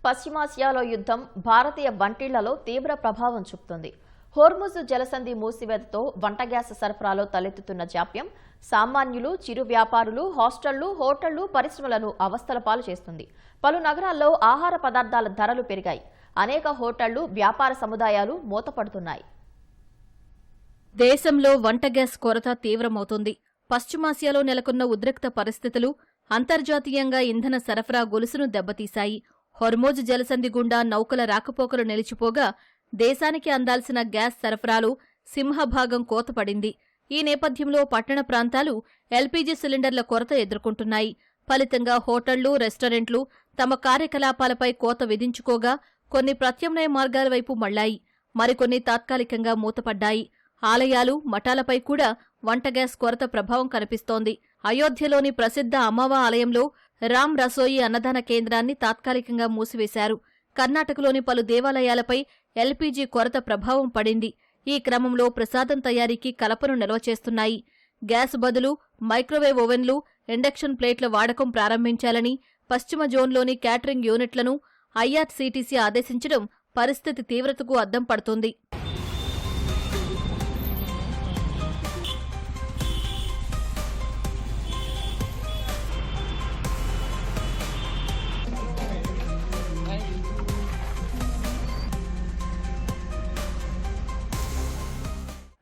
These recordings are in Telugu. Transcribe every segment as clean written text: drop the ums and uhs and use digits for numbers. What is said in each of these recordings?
పశ్చిమాసియాలో యుద్ధం భారతీయ వంటిళ్లలో తీవ్ర ప్రభావం చూపుతుంది. హోర్ముజ్ జలసంధి మూసివేతతో వంట గ్యాస్ సరఫరాలో తలెత్తుతున్న జాప్యం సామాన్యులు, చిరు వ్యాపారులు, హాస్టళ్లు, హోటళ్లు, పరిశ్రమలను అవస్థల పాలు చేస్తుంది. పలు నగరాల్లో ఆహార పదార్థాల ధరలు పెరిగాయి. అనేక హోటళ్లు, వ్యాపార సముదాయాలు మూతపడుతున్నాయి. దేశంలో వంట గ్యాస్ కొరత తీవ్రమవుతోంది. పశ్చిమాసియాలో నెలకొన్న ఉద్రిక్త పరిస్థితులు అంతర్జాతీయంగా ఇంధన సరఫరా గొలుసును దెబ్బతీశాయి. హోర్ముజ్ జలసంధి గుండా నౌకల రాకపోకలు నిలిచిపోగా దేశానికి అందాల్సిన గ్యాస్ సరఫరాలో సింహభాగం కోతపడింది. ఈ నేపథ్యంలో పట్టణ ప్రాంతాలు ఎల్పీజీ సిలిండర్ల కొరత ఎదుర్కొంటున్నాయి. ఫలితంగా హోటళ్లు, రెస్టారెంట్లు తమ కార్యకలాపాలపై కోత విధించుకోగా కొన్ని ప్రత్యామ్నాయ మార్గాల వైపు మళ్లాయి. మరికొన్ని తాత్కాలికంగా మూతపడ్డాయి. ఆలయాలు, మఠాలపై కూడా వంట గ్యాస్ కొరత ప్రభావం కనిపిస్తోంది. అయోధ్యలోని ప్రసిద్ధ అమ్మవా ఆలయంలో రామ్ రసోయి అన్నదాన కేంద్రాన్ని తాత్కాలికంగా మూసివేశారు. కర్ణాటకలోని పలు దేవాలయాలపై ఎల్పీజీ కొరత ప్రభావం పడింది. ఈ క్రమంలో ప్రసాదం తయారీకి కలపను నిల్వ చేస్తున్నాయి. గ్యాస్ బదులు మైక్రోవేవ్ ఓవెన్లు, ఇండక్షన్ ప్లేట్ల వాడకం ప్రారంభించాలని పశ్చిమ జోన్లోని క్యాటరింగ్ యూనిట్లను ఐఆర్సీటీసీ ఆదేశించడం పరిస్థితి తీవ్రతకు అద్దం పడుతోంది.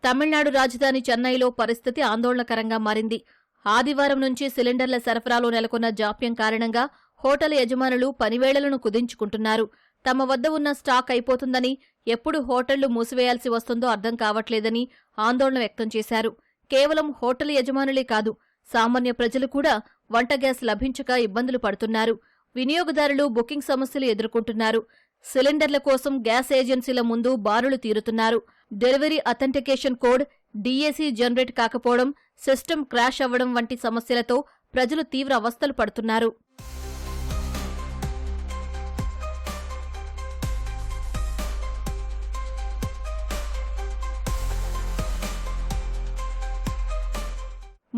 తమిళనాడు రాజధాని చెన్నైలో పరిస్థితి ఆందోళనకరంగా మారింది. ఆదివారం నుంచి సిలిండర్ల సరఫరాలో నెలకొన్న జాప్యం కారణంగా హోటల్ యజమానులు పనివేళలను కుదించుకుంటున్నారు. తమ వద్ద ఉన్న స్టాక్ అయిపోతుందని, ఎప్పుడు హోటళ్లు మూసివేయాల్సి వస్తుందో అర్థం కావట్లేదని ఆందోళన వ్యక్తం చేశారు. కేవలం హోటల్ యజమానులే కాదు, సామాన్య ప్రజలు కూడా వంట గ్యాస్ లభించక ఇబ్బందులు పడుతున్నారు. వినియోగదారులు బుకింగ్ సమస్యలు ఎదుర్కొంటున్నారు. సిలిండర్ల కోసం గ్యాస్ ఏజెన్సీల ముందు బారులు తీరుతున్నారు. Delivery authentication code, DAC generate కాకపోవడం, సిస్టమ్ క్రాష్ అవ్వడం వంటి సమస్యలతో ప్రజలు తీవ్ర అవస్థలు పడుతున్నారు.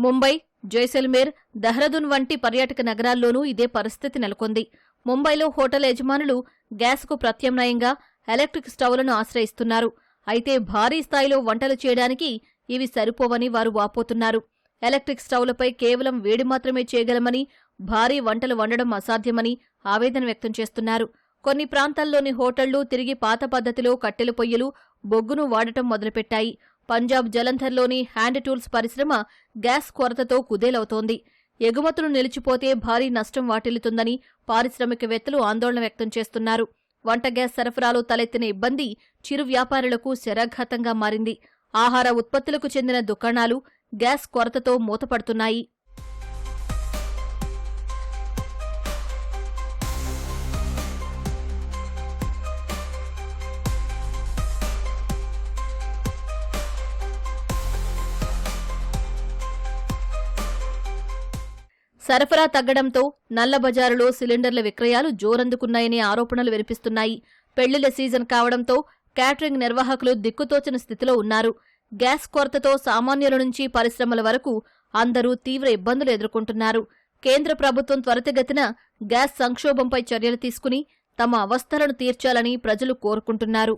ముంబై, జైసల్మేర్, దెహ్రాదూన్ వంటి పర్యాటక నగరాల్లోనూ ఇదే పరిస్థితి నెలకొంది. ముంబైలో హోటల్ యజమానులు గ్యాస్కు ప్రత్యామ్నాయంగా ఎలక్ట్రిక్ స్టవ్లను ఆశ్రయిస్తున్నారు. అయితే భారీ స్థాయిలో వంటలు చేయడానికి ఇవి సరిపోవని వారు వాపోతున్నారు. ఎలక్ట్రిక్ స్టవ్లపై కేవలం వేడి మాత్రమే చేయగలమని, భారీ వంటలు వండడం అసాధ్యమని ఆవేదన వ్యక్తం చేస్తున్నారు. కొన్ని ప్రాంతాల్లోని హోటళ్లు తిరిగి పాత పద్ధతిలో కట్టెల పొయ్యిలు, బొగ్గును వాడటం మొదలుపెట్టాయి. పంజాబ్ జలంధర్లోని హ్యాండ్ టూల్స్ పరిశ్రమ గ్యాస్ కొరతతో కుదేలవుతోంది. ఎగుమతులు నిలిచిపోతే భారీ నష్టం వాటిల్లుతుందని పారిశ్రామికవేత్తలు ఆందోళన వ్యక్తం చేస్తున్నారు. వంట గ్యాస్ సరఫరాలో తలెత్తిన ఇబ్బంది చిరు వ్యాపారులకు శరాఘాతంగా మారింది. ఆహార ఉత్పత్తులకు చెందిన దుకాణాలు గ్యాస్ కొరతతో మూతపడుతున్నాయి. సరఫరా తగ్గడంతో నల్లబజారులో సిలిండర్ల విక్రయాలు జోరందుకున్నాయనే ఆరోపణలు వినిపిస్తున్నాయి. పెళ్లిళ్ల సీజన్ కావడంతో క్యాటరింగ్ నిర్వాహకులు దిక్కుతోచని స్థితిలో ఉన్నారు. గ్యాస్ కొరతతో సామాన్యుల నుంచి పరిశ్రమల వరకు అందరూ తీవ్ర ఇబ్బందులు ఎదుర్కొంటున్నారు. కేంద్ర ప్రభుత్వం త్వరితగతిన గ్యాస్ సంక్షోభంపై చర్యలు తీసుకుని తమ అవస్థలను తీర్చాలని ప్రజలు కోరుకుంటున్నారు.